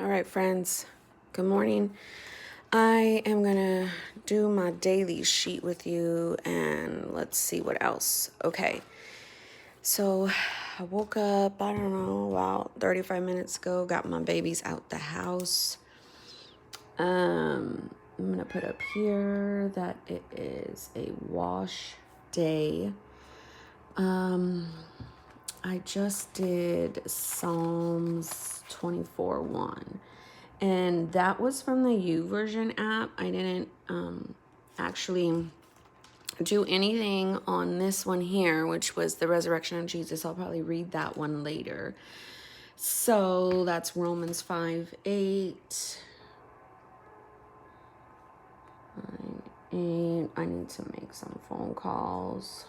All right, friends, good morning. I am gonna do my daily sheet with you and let's see what else. Okay, so I woke up, I don't know, about 35 minutes ago, got my babies out the house. I'm gonna put up here that it is a wash day. I just did Psalms 24:1, and that was from the YouVersion app. I didn't actually do anything on this one here, which was the resurrection of Jesus. I'll probably read that one later. So that's Romans 5:8. And I need to make some phone calls.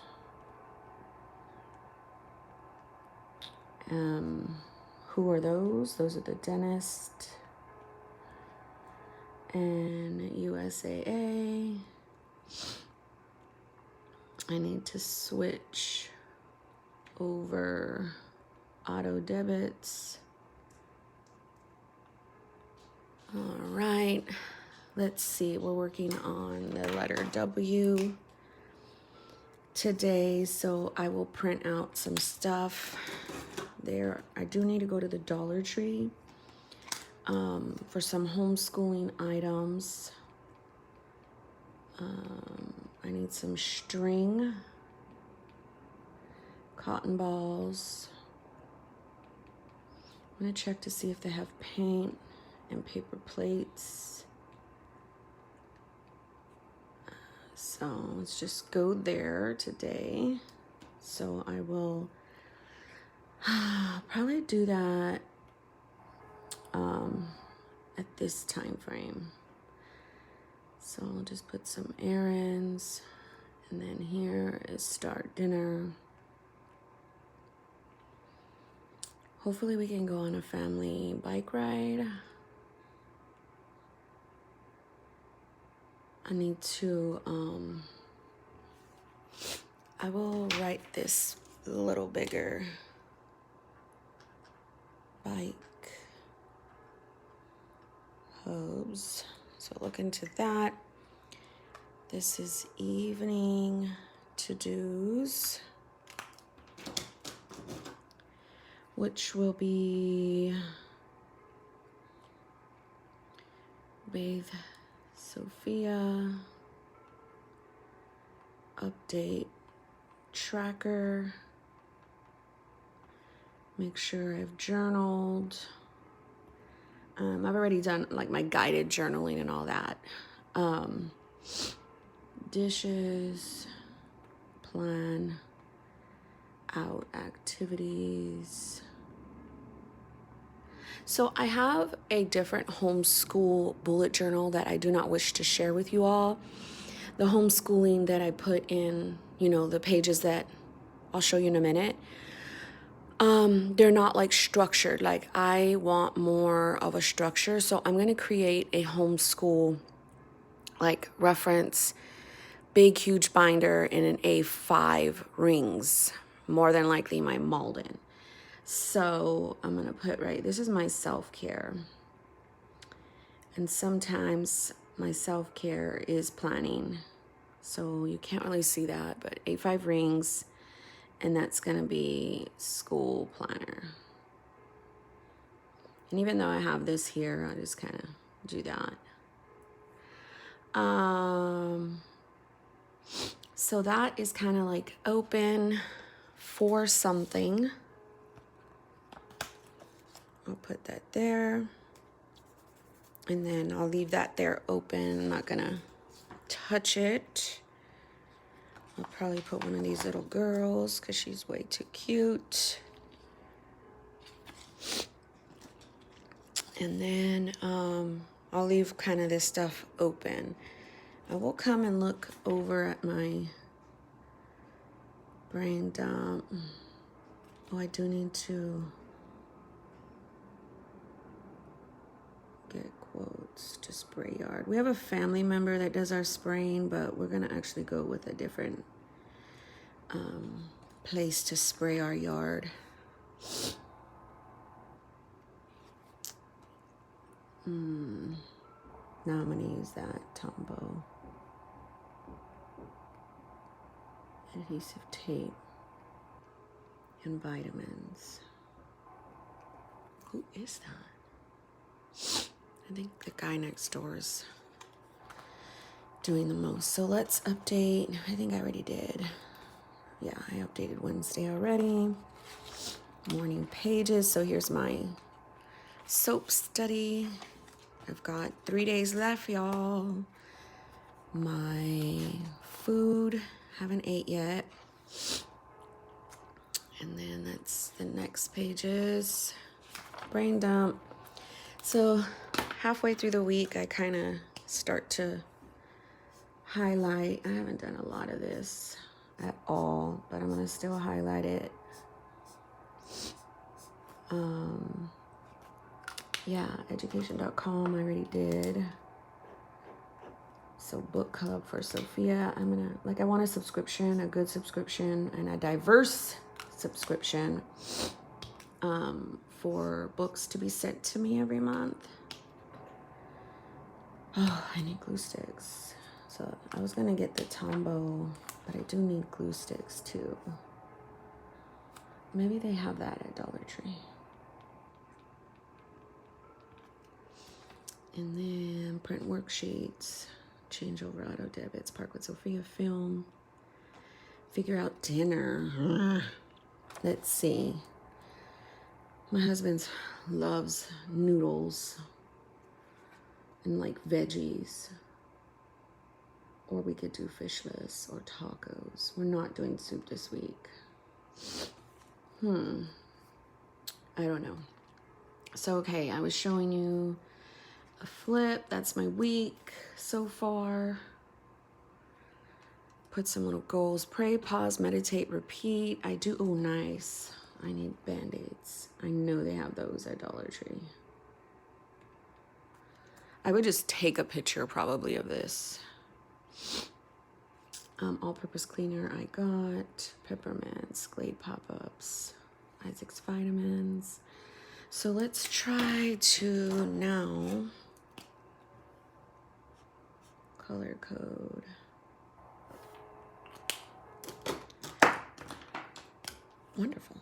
Who are those? Those are the dentist and USAA. I need to switch over auto debits. All right, let's see. We're working on the letter W today, so I will print out some stuff there. I do need to go to the Dollar Tree for some homeschooling items. I need some string, cotton balls. I'm gonna check to see if they have paint and paper plates. So let's just go there today. So I will probably do that at this time frame. So I'll just put some errands, and then here is start dinner. Hopefully we can go on a family bike ride. I need to, I will write this a little bigger. Bike hubs. So look into that. This is evening to-dos, which will be bathe Sophia, update tracker, make sure I've journaled. I've already done like my guided journaling and all that. Dishes, plan out activities. So I have a different homeschool bullet journal that I do not wish to share with you all. The homeschooling that I put in, the pages that I'll show you in a minute, they're not like structured. Like I want more of a structure. So I'm going to create a homeschool like reference, big, huge binder in an A5 rings, more than likely my Malden. So I'm going to put this is my self-care. And sometimes my self-care is planning. So you can't really see that, but A5 rings, and that's going to be school planner. And even though I have this here, I just kind of do that. So that is kind of like open for something. I'll put that there. And then I'll leave that there open. I'm not gonna touch it. I'll probably put one of these little girls because she's way too cute. And then I'll leave kind of this stuff open. I will come and look over at my brain dump. Oh, I do need to get quotes to spray yard. We have a family member that does our spraying, but we're gonna actually go with a different place to spray our yard. Now I'm going to use that Tombow adhesive tape and vitamins. Who is that? I think the guy next door is doing the most. So let's update. I think I already did. Yeah, I updated Wednesday already. Morning pages. So here's my soap study. I've got 3 days left, y'all. My food, haven't ate yet. And then that's the next pages. Brain dump. So halfway through the week, I kind of start to highlight. I haven't done a lot of this at all, but I'm going to still highlight it. Yeah, education.com I already did. So book club for Sophia. I want a subscription, a good subscription, and a diverse subscription for books to be sent to me every month. Oh, I need glue sticks. So I was going to get the Tombow, but I do need glue sticks too. Maybe they have that at Dollar Tree. And then print worksheets, change over auto debits, Park with Sophia film, figure out dinner. Let's see. My husband loves noodles and like veggies. Or we could do fishless or tacos. We're not doing soup this week. I don't know. So, okay, I was showing you a flip. That's my week so far. Put some little goals. Pray, pause, meditate, repeat. Oh, nice. I need Band-Aids. I know they have those at Dollar Tree. I would just take a picture probably of this. All-purpose cleaner I got. Peppermints, Glade pop-ups, Isaac's vitamins. So let's try to now color code. Wonderful.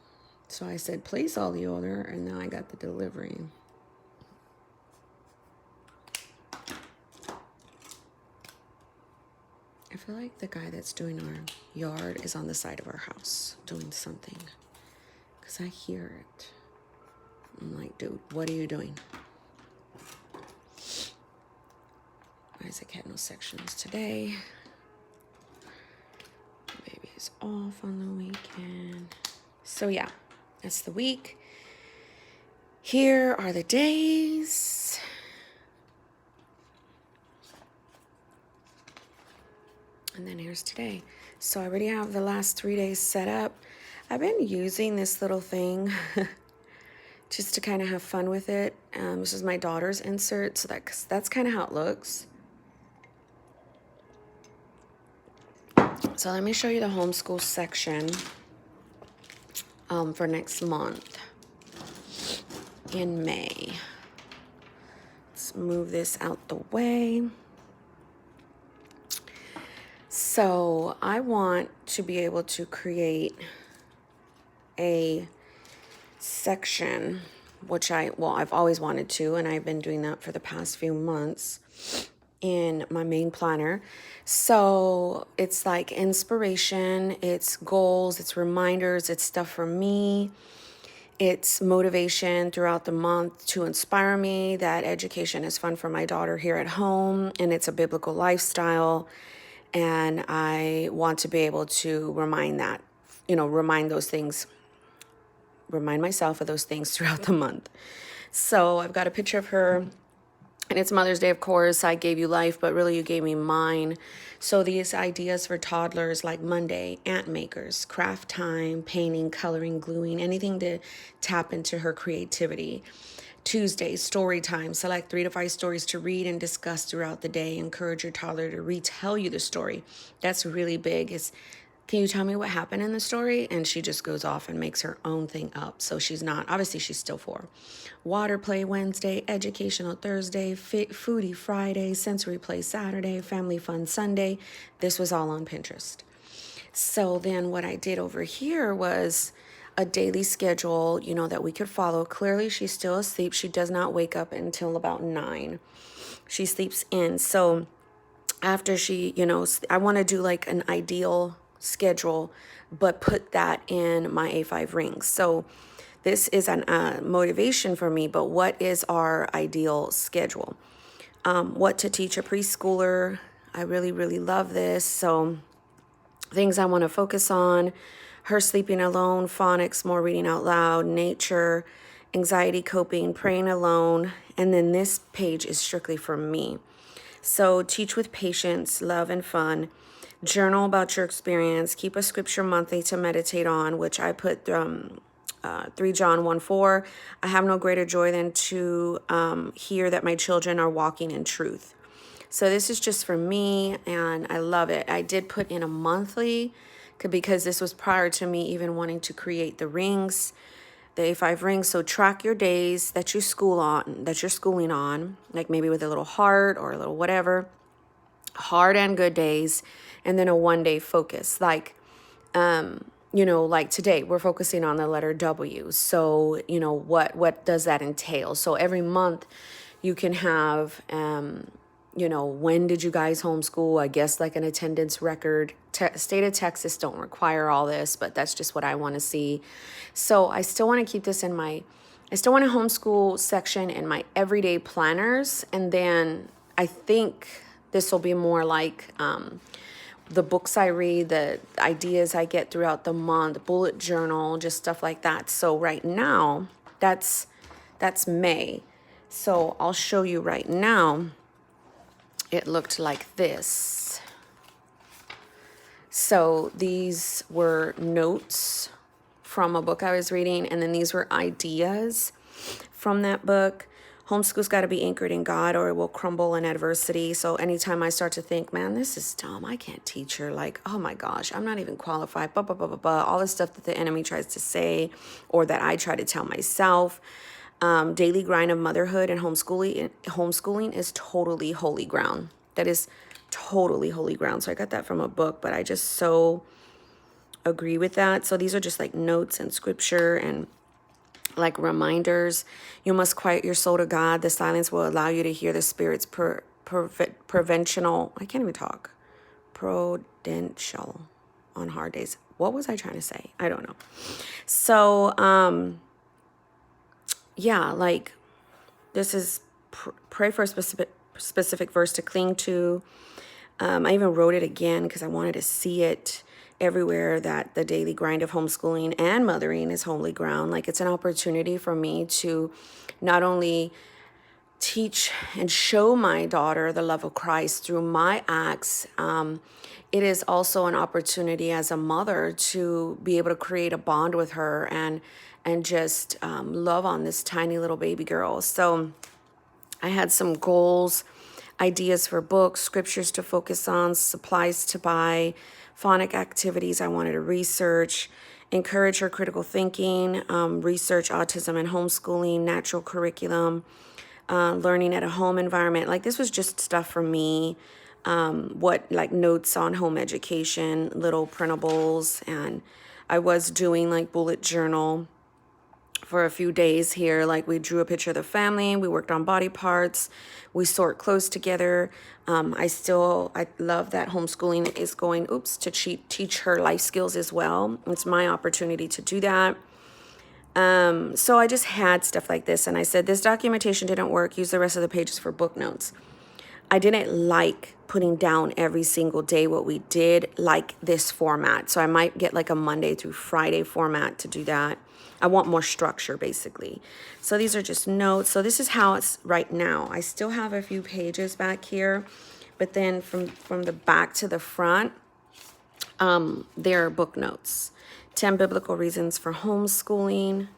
So I said place all the order, and now I got the delivery. I feel like the guy that's doing our yard is on the side of our house doing something, because I hear it. I'm like, dude, what are you doing? Isaac had no sections today. Baby is off on the weekend. So yeah, that's the week. Here are the days. And then here's today. So I already have the last 3 days set up. I've been using this little thing just to kind of have fun with it. This is my daughter's insert, so that's kind of how it looks. So let me show you the homeschool section for next month in May. Let's move this out the way. So I want to be able to create a section, which I've always wanted to, and I've been doing that for the past few months in my main planner. So it's like inspiration, it's goals, it's reminders, it's stuff for me. It's motivation throughout the month to inspire me that education is fun for my daughter here at home, and it's a biblical lifestyle. And I want to be able to remind those things, remind myself of those things throughout the month. So I've got a picture of her, and it's Mother's Day, of course. I gave you life, but really you gave me mine. So these ideas for toddlers, like Monday, ant makers, craft time, painting, coloring, gluing, anything to tap into her creativity. Tuesday, story time. Select 3 to 5 stories to read and discuss throughout the day. Encourage your toddler to retell you the story. That's really big. It's Can you tell me what happened in the story? And she just goes off and makes her own thing up. So she's not, obviously she's still 4. Water play Wednesday, educational Thursday, foodie Friday, sensory play Saturday, family fun Sunday. This was all on Pinterest. So then what I did over here was a daily schedule, you know, that we could follow. Clearly she's still asleep. She does not wake up until about 9. She sleeps in. So after she, you know, I want to do like an ideal schedule, but put that in my A5 rings. So this is an motivation for me, but what is our ideal schedule? What to teach a preschooler. I really, really love this. So things I want to focus on: her sleeping alone, phonics, more reading out loud, nature, anxiety coping, praying alone. And then this page is strictly for me. So teach with patience, love, and fun. Journal about your experience. Keep a scripture monthly to meditate on, which I put 3 John 1:4. I have no greater joy than to hear that my children are walking in truth. So this is just for me, and I love it. I did put in a monthly because this was prior to me even wanting to create the rings, the A5 rings. So track your days that you're schooling on, like maybe with a little heart or a little whatever, hard and good days, and then a 1-day focus. Like, you know, like today we're focusing on the letter W. So, you know, what does that entail? So every month you can have, you know, when did you guys homeschool? I guess like an attendance record. State of Texas don't require all this, but that's just what I want to see. So I still want to keep this in I still want a homeschool section in my everyday planners. And then I think this will be more like the books I read, the ideas I get throughout the month, bullet journal, just stuff like that. So right now, that's May. So I'll show you right now. It looked like this. So these were notes from a book I was reading, and then these were ideas from that book. Homeschool's got to be anchored in God or it will crumble in adversity. So anytime I start to think, man, this is dumb, I can't teach her, like, oh my gosh, I'm not even qualified, all the stuff that the enemy tries to say or that I try to tell myself. Daily grind of motherhood and homeschooling is totally holy ground. That is totally holy ground. So I got that from a book, but I just so agree with that. So these are just like notes and scripture and like reminders. You must quiet your soul to God. The silence will allow you to hear the Spirit's prudential. I can't even talk. Prudential on hard days. What was I trying to say? I don't know. So, yeah, like this is pray for a specific verse to cling to. I even wrote it again because I wanted to see it everywhere, that the daily grind of homeschooling and mothering is holy ground. Like, it's an opportunity for me to not only teach and show my daughter the love of Christ through my acts, it is also an opportunity as a mother to be able to create a bond with her and just love on this tiny little baby girl. So I had some goals, ideas for books, scriptures to focus on, supplies to buy, phonic activities I wanted to research, encourage her critical thinking, research autism and homeschooling, natural curriculum, learning at a home environment. Like, this was just stuff for me. Like notes on home education, little printables, and I was doing like bullet journal for a few days here. Like, we drew a picture of the family, we worked on body parts, we sort clothes together. I love that homeschooling is going, to teach her life skills as well. It's my opportunity to do that. So I just had stuff like this, and I said, this documentation didn't work, use the rest of the pages for book notes. I didn't like putting down every single day what we did, like this format. So I might get like a Monday through Friday format to do that. I want more structure, basically. So these are just notes. So this is how it's right now. I still have a few pages back here, but then from the back to the front, there are book notes. 10 biblical reasons for homeschooling.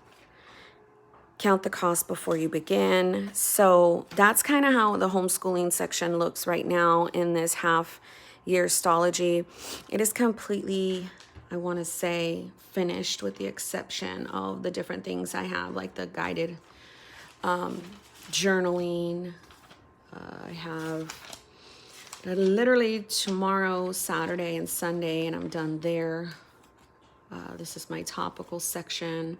Count the cost before you begin. So that's kind of how the homeschooling section looks right now in this half Yearstology. It is completely, I want to say, finished with the exception of the different things I have, like the guided journaling. I have literally tomorrow, Saturday, and Sunday, and I'm done there. This is my topical section.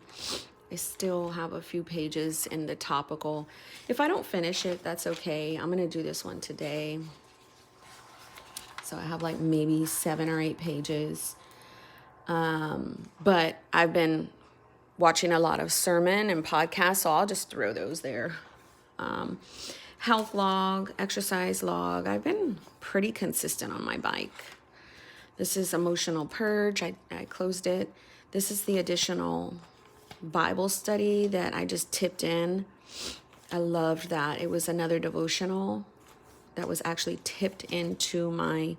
I still have a few pages in the topical. If I don't finish it, that's okay. I'm going to do this one today. So I have like maybe 7 or 8 pages. But I've been watching a lot of sermon and podcasts, so I'll just throw those there. Health log, exercise log. I've been pretty consistent on my bike. This is emotional purge. I closed it. This is the additional Bible study that I just tipped in. I loved that. It was another devotional that was actually tipped into my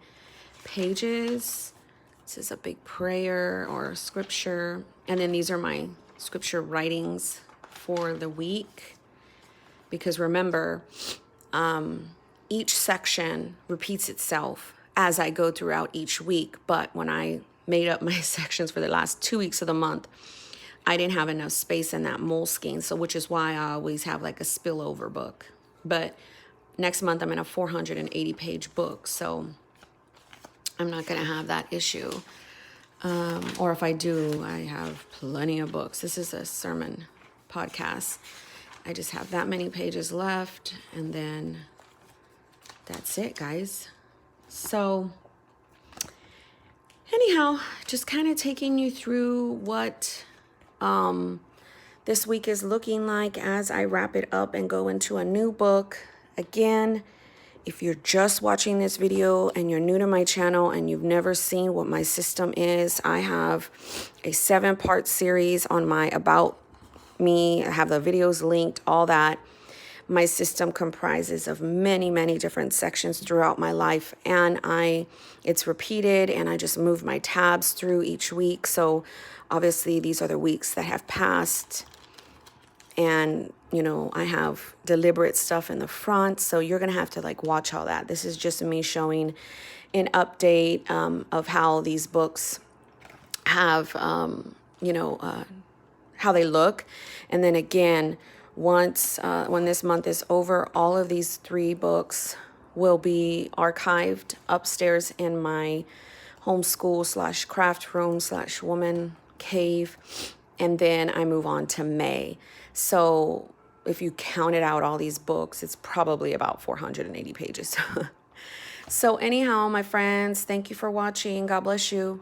pages. This is a big prayer or scripture. And then these are my scripture writings for the week. Because remember, each section repeats itself as I go throughout each week. But when I made up my sections for the last 2 weeks of the month, I didn't have enough space in that Moleskine. So which is why I always have like a spillover book. But next month I'm in a 480 page book. So I'm not going to have that issue. Or if I do, I have plenty of books. This is a sermon podcast. I just have that many pages left, and then that's it, guys. So anyhow, just kind of taking you through what this week is looking like as I wrap it up and go into a new book. Again, if you're just watching this video and you're new to my channel and you've never seen what my system is, I have a 7-part series on my About Me. I have the videos linked, all that. My system comprises of many, many different sections throughout my life, and it's repeated, and I just move my tabs through each week. So obviously these are the weeks that have passed, and you know, I have deliberate stuff in the front, so you're gonna have to like watch all that. This is just me showing an update of how these books have how they look. And then again, once when this month is over, all of these 3 books will be archived upstairs in my homeschool / craft room / woman cave. And then I move on to May. So if you counted out all these books, it's probably about 480 pages. So anyhow, my friends, thank you for watching. God bless you.